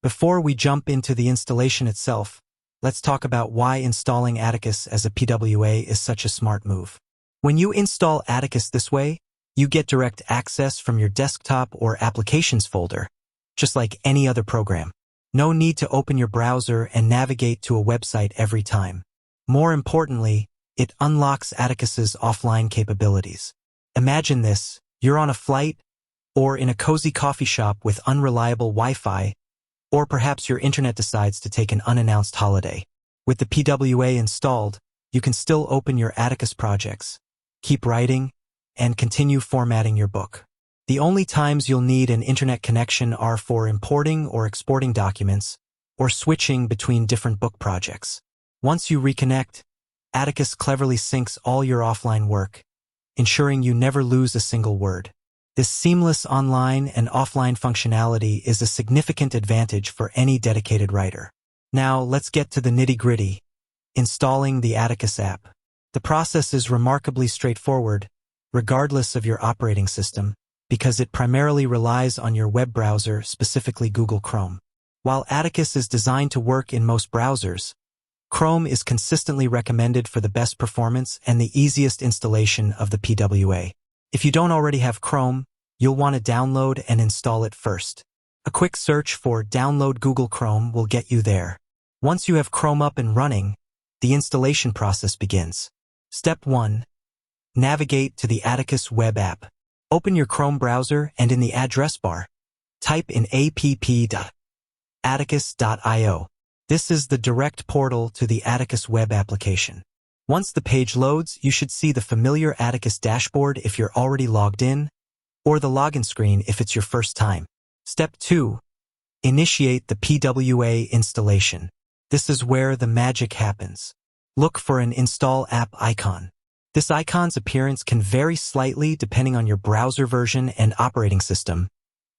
Before we jump into the installation itself, let's talk about why installing Atticus as a PWA is such a smart move. When you install Atticus this way, you get direct access from your desktop or applications folder, just like any other program. No need to open your browser and navigate to a website every time. More importantly, it unlocks Atticus's offline capabilities. Imagine this: you're on a flight, or in a cozy coffee shop with unreliable Wi-Fi, or perhaps your internet decides to take an unannounced holiday. With the PWA installed, you can still open your Atticus projects, keep writing, and continue formatting your book. The only times you'll need an internet connection are for importing or exporting documents, or switching between different book projects. Once you reconnect, Atticus cleverly syncs all your offline work, ensuring you never lose a single word. This seamless online and offline functionality is a significant advantage for any dedicated writer. Now, let's get to the nitty-gritty: installing the Atticus app. The process is remarkably straightforward, regardless of your operating system, because it primarily relies on your web browser, specifically Google Chrome. While Atticus is designed to work in most browsers, Chrome is consistently recommended for the best performance and the easiest installation of the PWA. If you don't already have Chrome, you'll want to download and install it first. A quick search for "download Google Chrome" will get you there. Once you have Chrome up and running, the installation process begins. Step 1. Navigate to the Atticus web app. Open your Chrome browser and in the address bar, type in app.atticus.io. This is the direct portal to the Atticus web application. Once the page loads, you should see the familiar Atticus dashboard if you're already logged in, or the login screen if it's your first time. Step 2. Initiate the PWA installation. This is where the magic happens. Look for an Install App icon. This icon's appearance can vary slightly depending on your browser version and operating system,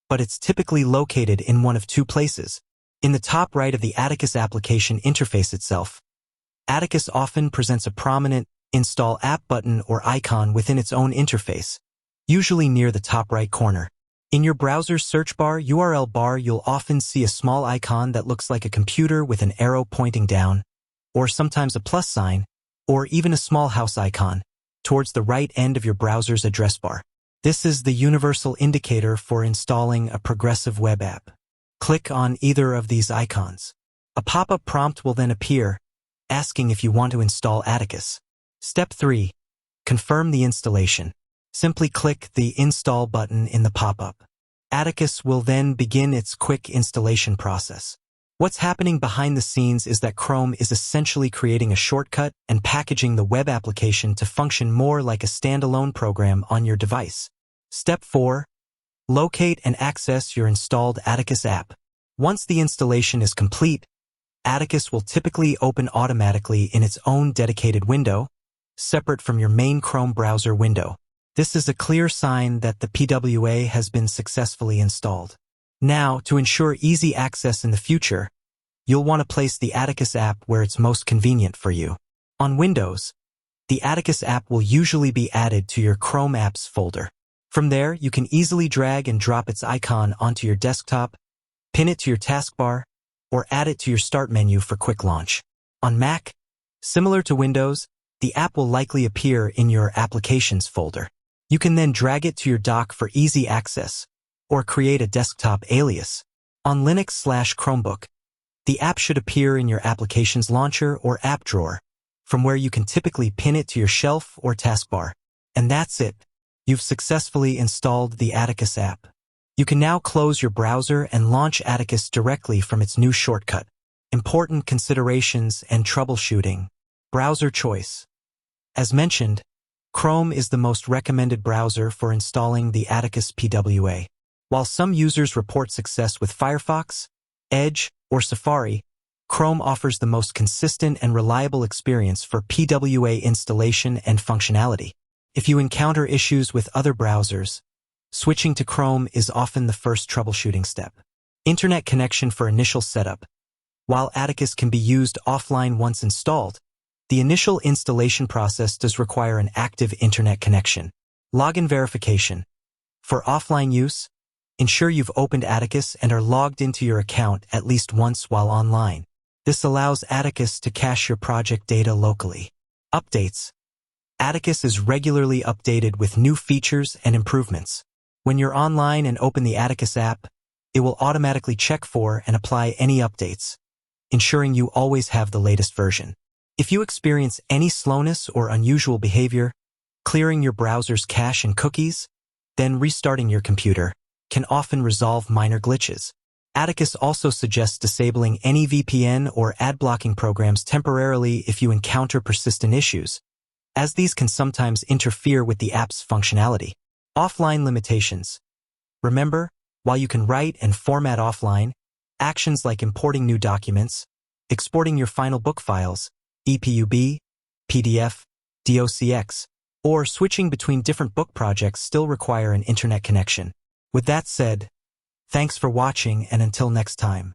but it's typically located in one of two places. In the top right of the Atticus application interface itself, Atticus often presents a prominent Install App button or icon within its own interface, usually near the top right corner. In your browser's search bar, URL bar, you'll often see a small icon that looks like a computer with an arrow pointing down, or sometimes a plus sign, or even a small house icon, towards the right end of your browser's address bar. This is the universal indicator for installing a progressive web app. Click on either of these icons. A pop-up prompt will then appear, asking if you want to install Atticus. Step 3. Confirm the installation. Simply click the Install button in the pop-up. Atticus will then begin its quick installation process. What's happening behind the scenes is that Chrome is essentially creating a shortcut and packaging the web application to function more like a standalone program on your device. Step 4. Locate and access your installed Atticus app. Once the installation is complete, Atticus will typically open automatically in its own dedicated window, separate from your main Chrome browser window. This is a clear sign that the PWA has been successfully installed. Now, to ensure easy access in the future, you'll want to place the Atticus app where it's most convenient for you. On Windows, the Atticus app will usually be added to your Chrome apps folder. From there, you can easily drag and drop its icon onto your desktop, pin it to your taskbar, or add it to your start menu for quick launch. On Mac, similar to Windows, the app will likely appear in your Applications folder. You can then drag it to your dock for easy access, or create a desktop alias. On Linux/Chromebook, the app should appear in your Applications launcher or app drawer, from where you can typically pin it to your shelf or taskbar. And that's it. You've successfully installed the Atticus app. You can now close your browser and launch Atticus directly from its new shortcut. Important considerations and troubleshooting. Browser choice. As mentioned, Chrome is the most recommended browser for installing the Atticus PWA. While some users report success with Firefox, Edge, or Safari, Chrome offers the most consistent and reliable experience for PWA installation and functionality. If you encounter issues with other browsers, switching to Chrome is often the first troubleshooting step. Internet connection for initial setup. While Atticus can be used offline once installed, the initial installation process does require an active internet connection. Login verification. For offline use, Ensure you've opened Atticus and are logged into your account at least once while online. This allows Atticus to cache your project data locally. Updates. Atticus is regularly updated with new features and improvements. When you're online and open the Atticus app, it will automatically check for and apply any updates, ensuring you always have the latest version. If you experience any slowness or unusual behavior, clearing your browser's cache and cookies, then restarting your computer, can often resolve minor glitches. Atticus also suggests disabling any VPN or ad-blocking programs temporarily if you encounter persistent issues, as these can sometimes interfere with the app's functionality. Offline limitations. Remember, while you can write and format offline, actions like importing new documents, exporting your final book files, EPUB, PDF, DOCX, or switching between different book projects still require an internet connection. With that said, thanks for watching, and until next time.